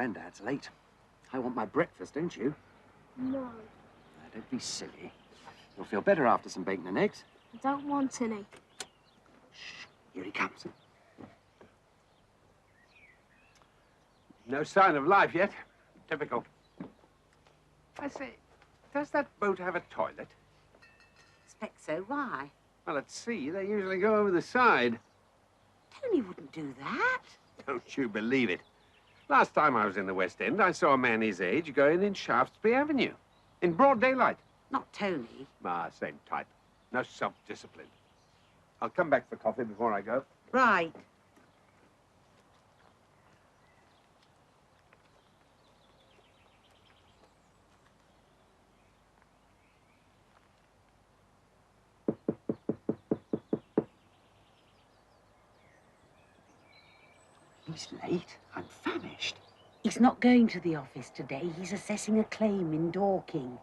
Grandad's late. I want my breakfast, don't you? No. Now, don't be silly. You'll feel better after some bacon and eggs. I don't want any. Shh, here he comes. No sign of life yet. Typical. I say, does that boat have a toilet? Expect so. Why? Well, at sea, they usually go over the side. Tony wouldn't do that. Don't you believe it? Last time I was in the West End, I saw a man his age going in Shaftesbury Avenue. In broad daylight. Not Tony. Ah, same type. No self-discipline. I'll come back for coffee before I go. Right. He's late. I'm famished. He's not going to the office today. He's assessing a claim in Dorking.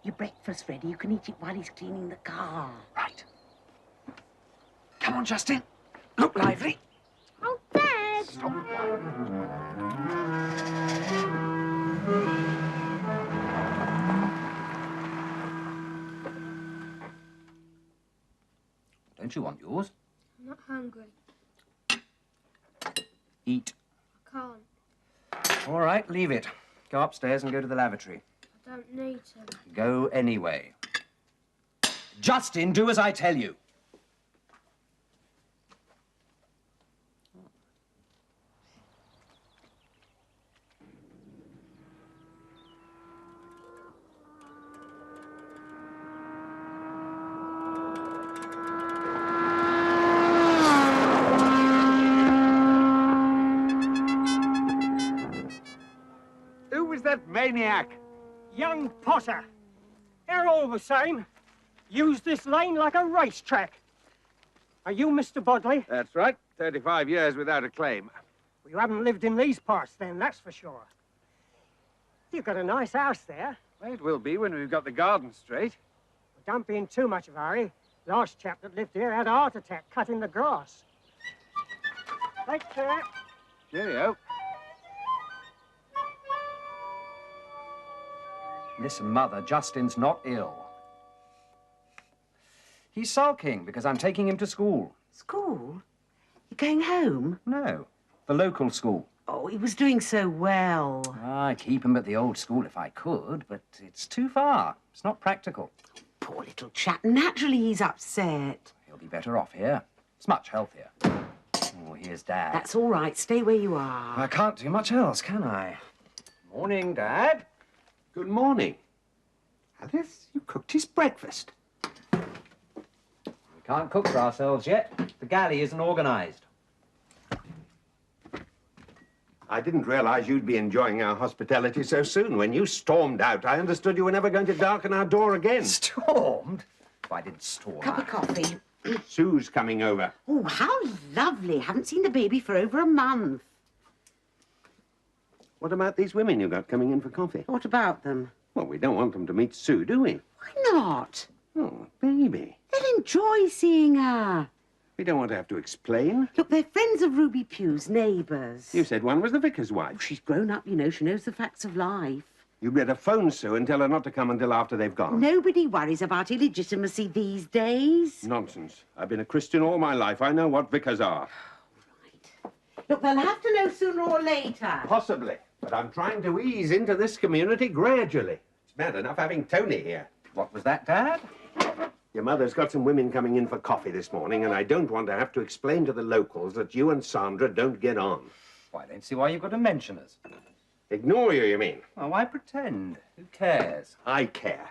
Your breakfast ready. You can eat it while he's cleaning the car. Right. Come on, Justin. Look lively. Oh, Dad! Stop. Don't you want yours? I'm not hungry. Eat. I can't. All right, leave it. Go upstairs and go to the lavatory. I don't need to. Go anyway. Justin, do as I tell you. Who was that maniac? Young Potter. They're all the same. Use this lane like a racetrack. Are you Mr. Bodley? That's right. 35 years without a claim. Well, you haven't lived in these parts then, that's for sure. You've got a nice house there. Well, it will be when we've got the garden straight. Well, don't be in too much of a hurry. Last chap that lived here had a heart attack cutting the grass. Take care. Cheerio. Listen, Mother, Justin's not ill. He's sulking because I'm taking him to school. School? You're going home? No, the local school. Oh, he was doing so well. I'd keep him at the old school if I could, but it's too far. It's not practical. Poor little chap. Naturally, he's upset. He'll be better off here. It's much healthier. Oh, here's Dad. That's all right. Stay where you are. I can't do much else, can I? Morning, Dad. Good morning. Alice, you cooked his breakfast. We can't cook for ourselves yet. The galley isn't organised. I didn't realize you'd be enjoying our hospitality so soon. When you stormed out, I understood you were never going to darken our door again. Stormed? Oh, I didn't storm. Cup of coffee. Sue's coming over. Oh, how lovely. Haven't seen the baby for over a month. What about these women you got coming in for coffee? What about them? Well, we don't want them to meet Sue, do we? Why not? Oh, baby. They'll enjoy seeing her. We don't want to have to explain. Look, they're friends of Ruby Pugh's, neighbours. You said one was the vicar's wife. Oh, she's grown up, you know. She knows the facts of life. You'd better phone Sue and tell her not to come until after they've gone. Nobody worries about illegitimacy these days. Nonsense. I've been a Christian all my life. I know what vicars are. Right. Look, they'll have to know sooner or later. Possibly. But I'm trying to ease into this community gradually. It's bad enough having Tony here. What was that, Dad? Your mother's got some women coming in for coffee this morning, and I don't want to have to explain to the locals that you and Sandra don't get on. Well, I don't see why you've got to mention us. Ignore you mean? Well, why pretend? Who cares? I care.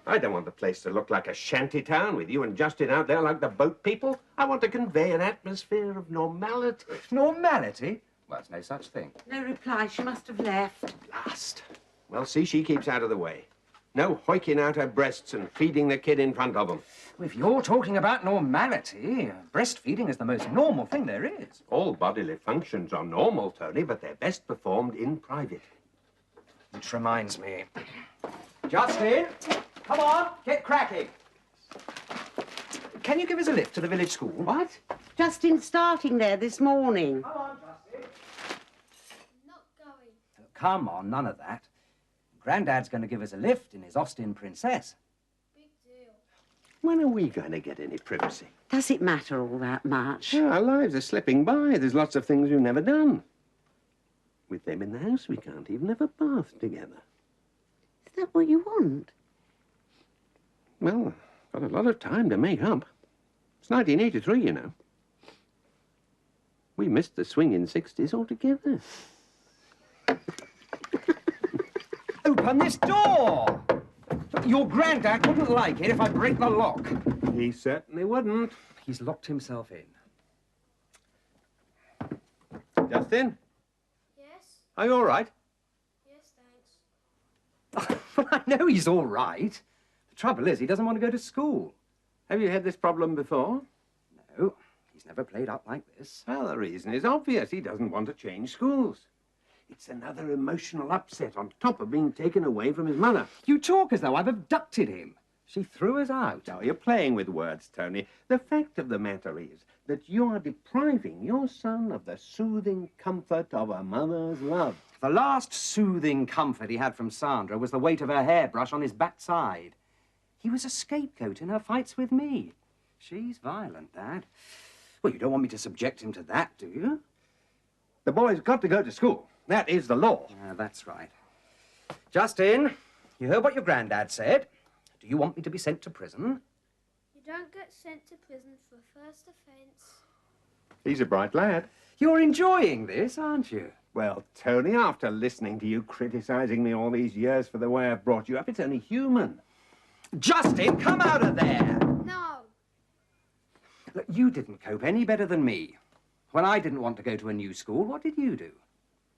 I don't want the place to look like a shanty town with you and Justin out there like the boat people. I want to convey an atmosphere of normality. Normality? Well, there's no such thing. No reply. She must have left. Blast. Well, see, she keeps out of the way. No hoiking out her breasts and feeding the kid in front of them. If you're talking about normality, breastfeeding is the most normal thing there is. All bodily functions are normal, Tony, but they're best performed in private. Which reminds me. Justin, come on, get cracking. Can you give us a lift to the village school? What? Justin's starting there this morning. Come on, Justin. I'm not come on, none of that. Grandad's going to give us a lift in his Austin Princess. Big deal. When are we going to get any privacy? Does it matter all that much? Yeah, our lives are slipping by. There's lots of things we've never done. With them in the house, we can't even have a bath together. Is that what you want? Well, got a lot of time to make up. It's 1983, you know. We missed the swinging 60s altogether. Open this door! Your granddad wouldn't like it if I break the lock. He certainly wouldn't. He's locked himself in. Justin, Yes? are you all right? Yes, thanks. Well, I know he's all right. The trouble is, he doesn't want to go to school. Have you had this problem before? No, he's never played up like this. Well, the reason is obvious. He doesn't want to change schools. It's another emotional upset on top of being taken away from his mother. You talk as though I've abducted him. She threw us out. Now, you're playing with words, Tony. The fact of the matter is that you are depriving your son of the soothing comfort of a mother's love. The last soothing comfort he had from Sandra was the weight of her hairbrush on his backside. He was a scapegoat in her fights with me. She's violent, Dad. Well, you don't want me to subject him to that, do you? The boy's got to go to school. That is the law. That's right. Justin, you heard what your granddad said. Do you want me to be sent to prison? You don't get sent to prison for first offence. He's a bright lad. You're enjoying this, aren't you? Well, Tony, after listening to you criticizing me all these years for the way I've brought you up, it's only human. Justin, come out of there! No. Look, you didn't cope any better than me. When I didn't want to go to a new school, what did you do?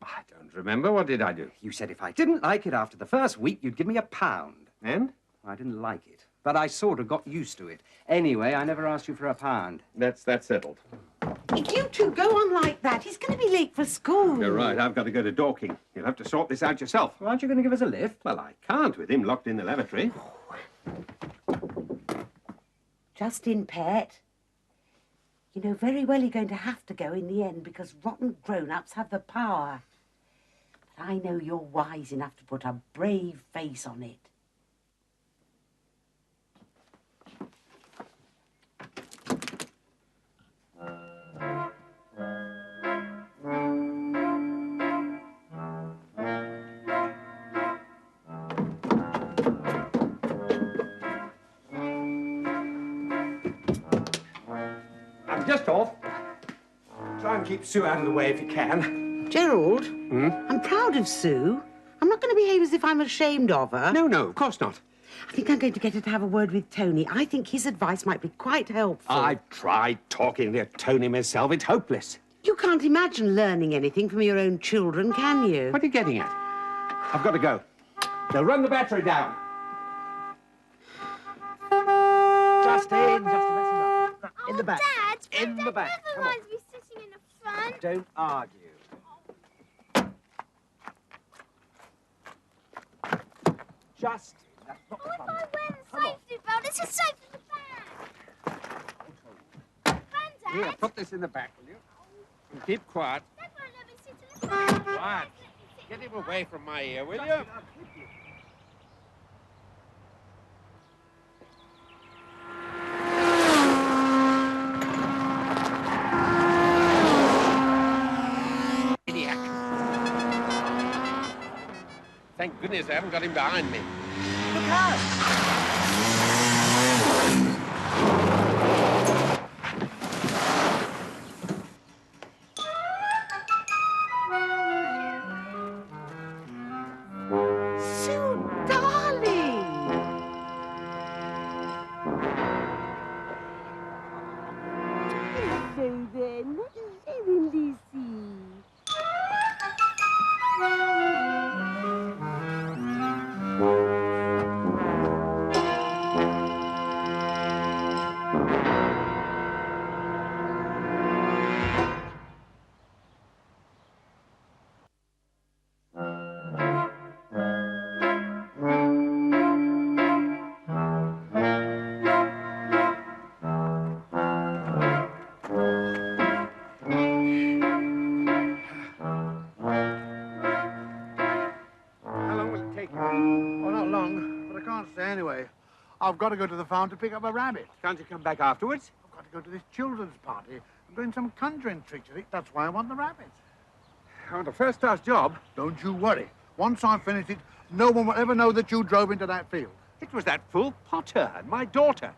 I don't remember. What did I do? You said if I didn't like it after the first week, you'd give me £1. And? I didn't like it, but I sort of got used to it. Anyway, I never asked you for £1. That's settled. If you two go on like that, he's going to be late for school. You're right. I've got to go to Dorking. You'll have to sort this out yourself. Well, aren't you going to give us a lift? Well, I can't with him locked in the lavatory. Justin, pet. You know very well you're going to have to go in the end because rotten grown-ups have the power. But I know you're wise enough to put a brave face on it. I'm just off. Try and keep Sue out of the way if you can. Gerald, I'm proud of Sue. I'm not going to behave as if I'm ashamed of her. No, of course not. I think I'm going to get her to have a word with Tony. I think his advice might be quite helpful. I've tried talking to Tony myself. It's hopeless. You can't imagine learning anything from your own children, can you? What are you getting at? I've got to go. They'll run the battery down. Justin, that's in the back. Dad, In the back. never Come on. mind me sitting in the front. Don't argue. Justin, that's not Oh, if fun. I wear the Come on. safety belt, it's a safe in the bag. Here, Granddad, put this in the back, will you? And keep quiet. Dad won't let me sit in the front. Quiet. Get him away from my ear, will you? Idiot. Thank goodness I haven't got him behind me. Look out! Sue, darling! Hello then. Hello, Lizzie. I've got to go to the farm to pick up a rabbit. Can't you come back afterwards? I've got to go to this children's party. I'm doing some conjuring tricks. I think that's why I want the rabbit. I want a first-class job. Don't you worry. Once I finish it, no one will ever know that you drove into that field. It was that fool Potter and my daughter.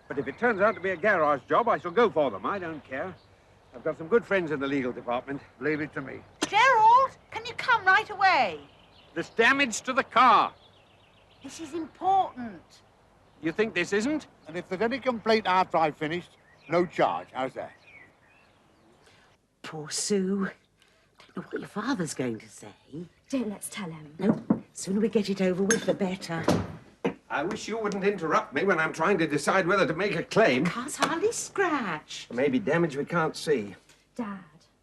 But if it turns out to be a garage job, I shall go for them. I don't care. I've got some good friends in the legal department. Leave it to me. Gerald, can you come right away? There's damage to the car. This is important. You think this isn't? And if there's any complaint after I've finished, no charge. How's that? Poor Sue. Don't know what your father's going to say. Don't let's tell him. No, sooner we get it over with, the better. I wish you wouldn't interrupt me when I'm trying to decide whether to make a claim. Car's hardly scratched. Maybe damage we can't see. Dad,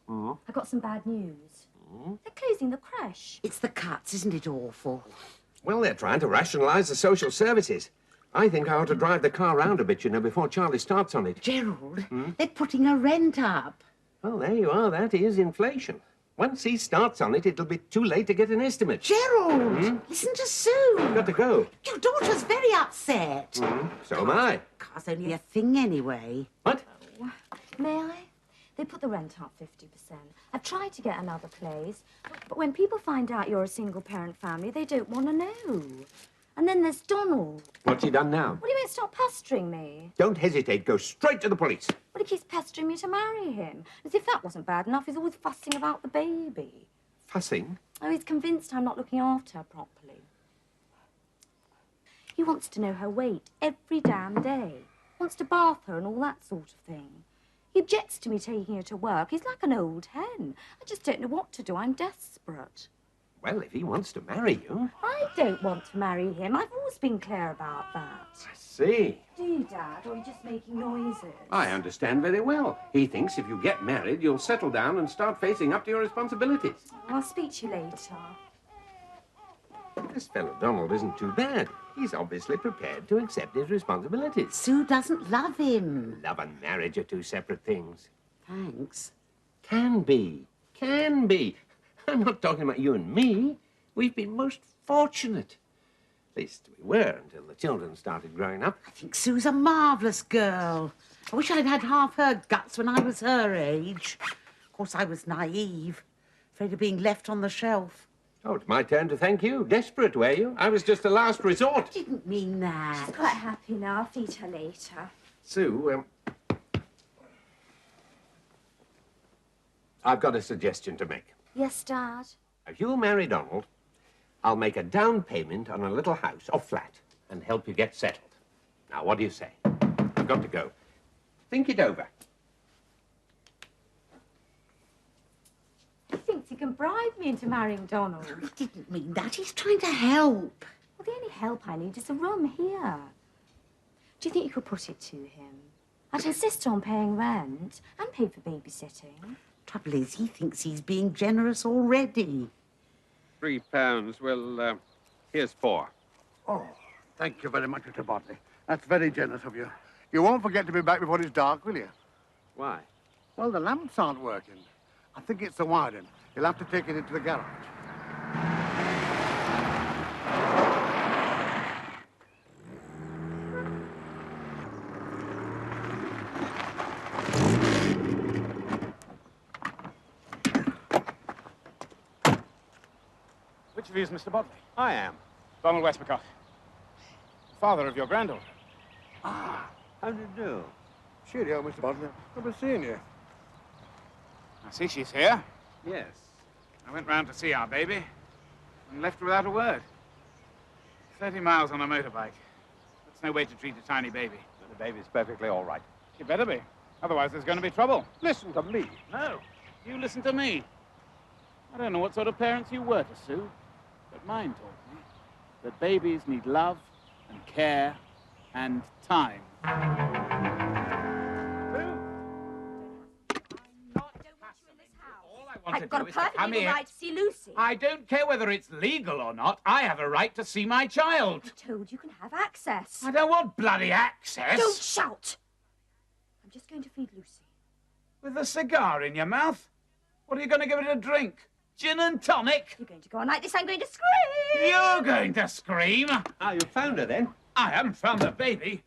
I got some bad news. They're closing the creche. It's the cuts, isn't it awful? Well, they're trying to rationalize the social services. I think I ought to drive the car round a bit, you know, before Charlie starts on it. Gerald, they're putting a rent up. Well, there you are. That is inflation. Once he starts on it, it'll be too late to get an estimate. Gerald, listen to Sue. Got to go. Your daughter's very upset. So am I. Car's only a thing anyway. What? May I? They put the rent up 50%. I've tried to get another place, but when people find out you're a single-parent family, they don't want to know. And then there's Donald. What's he done now? Well, he won't stop pestering me. Don't hesitate. Go straight to the police. Well, he keeps pestering me to marry him. As if that wasn't bad enough, he's always fussing about the baby. Fussing? Oh, he's convinced I'm not looking after her properly. He wants to know her weight every damn day. Wants to bath her and all that sort of thing. He objects to me taking her to work. He's like an old hen. I just don't know what to do. I'm desperate. Well, if he wants to marry you... I don't want to marry him. I've always been clear about that. I see. Do you, Dad, or are you just making noises? I understand very well. He thinks if you get married, you'll settle down and start facing up to your responsibilities. I'll speak to you later. This fellow Donald isn't too bad. He's obviously prepared to accept his responsibilities. Sue doesn't love him. Love and marriage are two separate things. Thanks. Can be. Can be. I'm not talking about you and me. We've been most fortunate. At least we were until the children started growing up. I think Sue's a marvellous girl. I wish I'd had half her guts when I was her age. Of course, I was naive, afraid of being left on the shelf. Oh, it's my turn to thank you. Desperate, were you? I was just a last resort. I didn't mean that. She's quite happy now. I'll feed her later. Sue, I've got a suggestion to make. Yes, Dad? If you'll marry Donald, I'll make a down payment on a little house or flat and help you get settled. Now, what do you say? I've got to go. Think it over. He thinks he can bribe me into marrying Donald. I didn't mean that. He's trying to help. Well, the only help I need is a room here. Do you think you could put it to him? I'd insist on paying rent and pay for babysitting. Trouble is, he thinks he's being generous already. £3. Well, here's 4. Oh, thank you very much, Mr. Botley. That's very generous of you. You won't forget to be back before it's dark, will you? Why? Well, the lamps aren't working. I think it's the wiring. You'll have to take it into the garage. Which of you is Mr. Bodley? I am. Donald Westmacott. Father of your granddaughter. How do you do? Cheerio, Mr. Botley. Good to seeing you. I see she's here. Yes. I went round to see our baby and left her without a word. 30 miles on a motorbike. That's no way to treat a tiny baby. The baby's perfectly all right. She better be. Otherwise, there's going to be trouble. Listen to me. No, you listen to me. I don't know what sort of parents you were to Sue, but mine taught me that babies need love and care and time. I've got a perfect legal right to see Lucy. I don't care whether it's legal or not. I have a right to see my child. I told you can have access. I don't want bloody access. Don't shout. I'm just going to feed Lucy. With a cigar in your mouth? What are you going to give it a drink? Gin and tonic? You're going to go on like this, I'm going to scream. You're going to scream? Ah, you found her then? I haven't found the baby.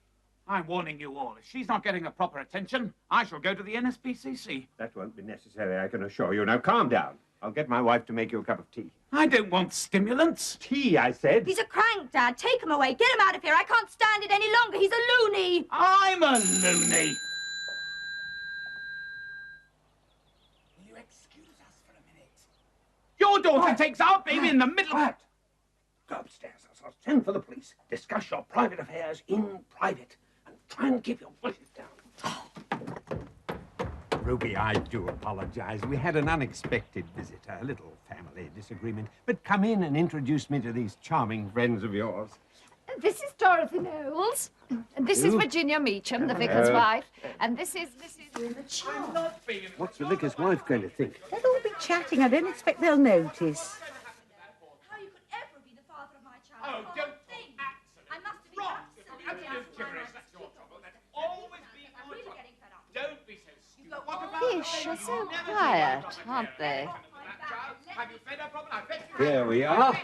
I'm warning you all. If she's not getting the proper attention, I shall go to the NSPCC. That won't be necessary, I can assure you. Now, calm down. I'll get my wife to make you a cup of tea. I don't want stimulants. Tea, I said. He's a crank, Dad. Take him away. Get him out of here. I can't stand it any longer. He's a loony. I'm a loony. Will you excuse us for a minute? Your daughter takes our baby in the middle of... Quiet. Go upstairs. I'll send for the police. Discuss your private affairs in private. And try and keep your voices down. Ruby, I do apologize. We had an unexpected visitor, a little family disagreement. But come in and introduce me to these charming friends of yours. This is Dorothy Knowles. And this is Virginia Meacham, the vicar's wife. And this is... What's the vicar's wife going to think? They'll all be chatting. I don't expect they'll notice. How you could ever be the father of my child? Oh, don't think. absolutely. I must be Wrong. absolutely Absolute gibberish. That's your trouble. That's always been I'm your really trouble. getting fed up. Don't be so stupid. What about Fish are so quiet, aren't they? Have you fed her properly? I bet you Here we are.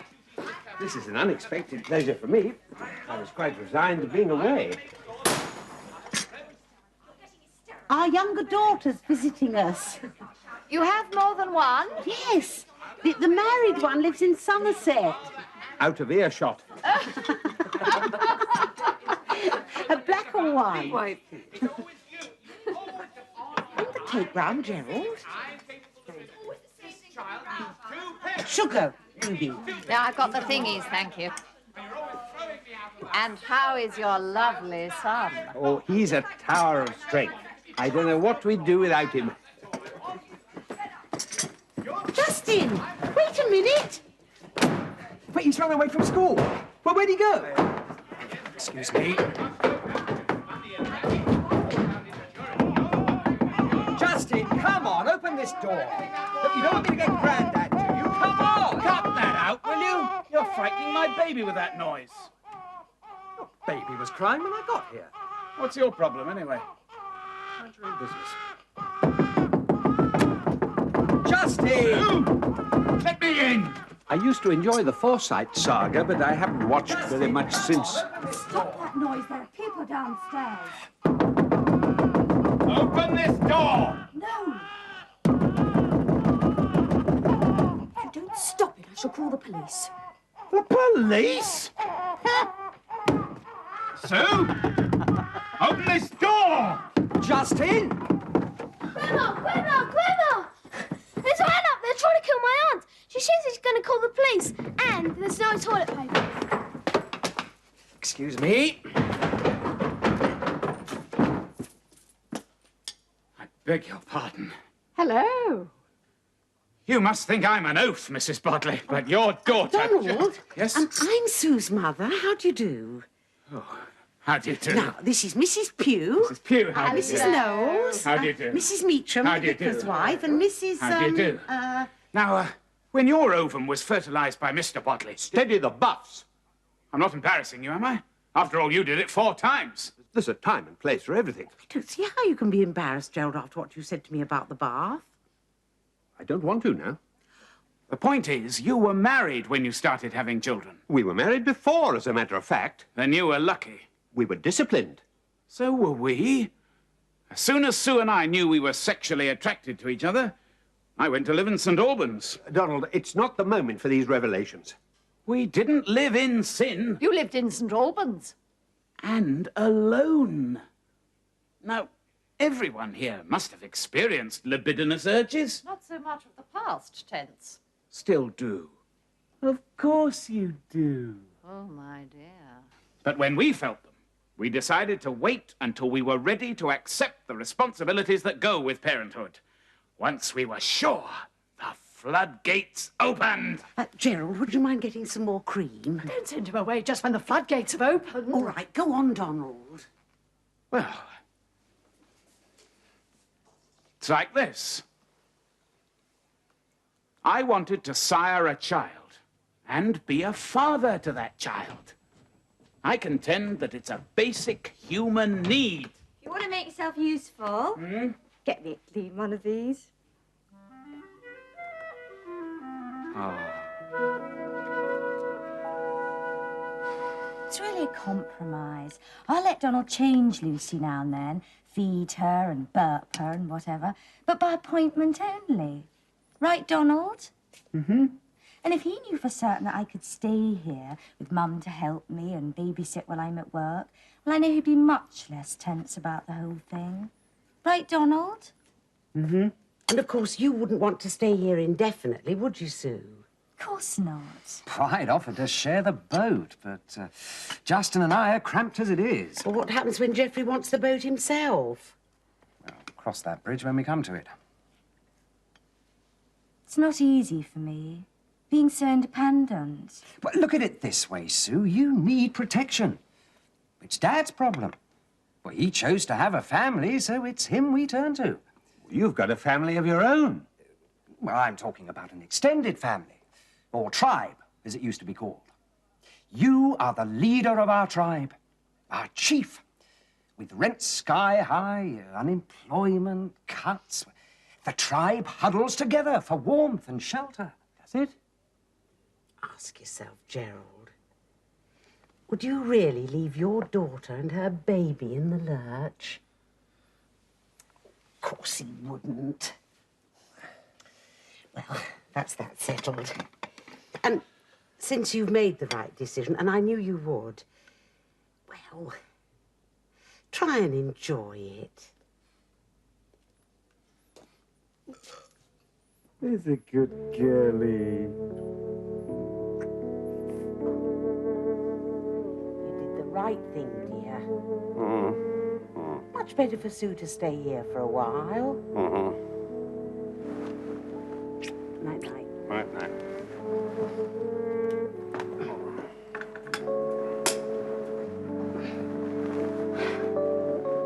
This is an unexpected pleasure for me. I was quite resigned to being away. Our younger daughter's visiting us. You have more than one? Yes. The married one lives in Somerset. Out of earshot. A black or white? White. Bring the cake round, Gerald. Sugar, Ruby. Now, I've got the thingies, thank you. And how is your lovely son? Oh, he's a tower of strength. I don't know what we'd do without him. Justin, wait a minute. Wait, he's run away from school. Well, where'd he go? Excuse me. Justin, come on, open this door. Look, you don't want me to get Grandad, do you? Come on! cut that out, will you? You're frightening my baby with that noise. Your baby was crying when I got here. What's your problem, anyway? Mind your own business. Justin! Let me in! I used to enjoy the Forsyte saga, but I haven't watched very much since. Stop that noise. There are people downstairs. Open this door! No. If you don't stop it, I shall call the police. The police? Sue! Open this door! Justin! Grandma! Grandma! Grandma! There's a man up there trying to kill my aunt. She says he's going to call the police. And there's no toilet paper. Excuse me. I beg your pardon. Hello. You must think I'm an oaf, Mrs. Bodley, but your daughter... Donald? Yes? I'm Sue's mother. How do you do? How do you do? Now, this is Mrs. Pugh. Mrs. Pugh, how do you do? Mrs. Knowles. How do you do? Mrs. Meacham, How the do you do? vicar's wife, and Mrs. How do you do? Now, when your ovum was fertilized by Mr. Bodley... Steady the buffs. I'm not embarrassing you, am I? After all, you did it 4 times. There's a time and place for everything. I don't see how you can be embarrassed, Gerald, after what you said to me about the bath. I don't want to now. The point is, you were married when you started having children. We were married before, as a matter of fact. Then you were lucky. We were disciplined. So were we. As soon as Sue and I knew we were sexually attracted to each other, I went to live in St. Albans. Donald, it's not the moment for these revelations. We didn't live in sin. You lived in St. Albans. And alone. Now, everyone here must have experienced libidinous urges. Not so much of the past tense. Still do. Of course you do. Oh, my dear. But when we felt them, we decided to wait until we were ready to accept the responsibilities that go with parenthood. Once we were sure, the floodgates opened. Gerald, would you mind getting some more cream? Don't send him away just when the floodgates have opened. All right, go on, Donald. Well, it's like this. I wanted to sire a child and be a father to that child. I contend that it's a basic human need. You want to make yourself useful? Get me a clean one of these. It's really a compromise. I let Donald change Lucy now and then, feed her and burp her and whatever, but by appointment only. Right, Donald? Mm-hmm. And if he knew for certain that I could stay here with Mum to help me and babysit while I'm at work, well, I know he'd be much less tense about the whole thing. Right, Donald? Mm-hmm. And, of course, you wouldn't want to stay here indefinitely, would you, Sue? Of course not. I'd offered to share the boat, but Justin and I are cramped as it is. Well, what happens when Geoffrey wants the boat himself? Well, cross that bridge when we come to it. It's not easy for me, being so independent. But look at it this way, Sue. You need protection. It's Dad's problem. Well, he chose to have a family, so it's him we turn to. You've got a family of your own. Well, I'm talking about an extended family, or tribe, as it used to be called. You are the leader of our tribe, our chief. With rent sky high, unemployment, cuts, the tribe huddles together for warmth and shelter. That's it. Ask yourself, Gerald, would you really leave your daughter and her baby in the lurch? Of course he wouldn't. Well, that's that settled. And since you've made the right decision, and I knew you would, well, try and enjoy it. There's a good girlie. You did the right thing, dear. Much better for Sue to stay here for a while. Night-night. Night-night.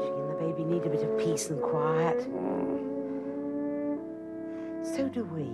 She and the baby need a bit of peace and quiet. So do we.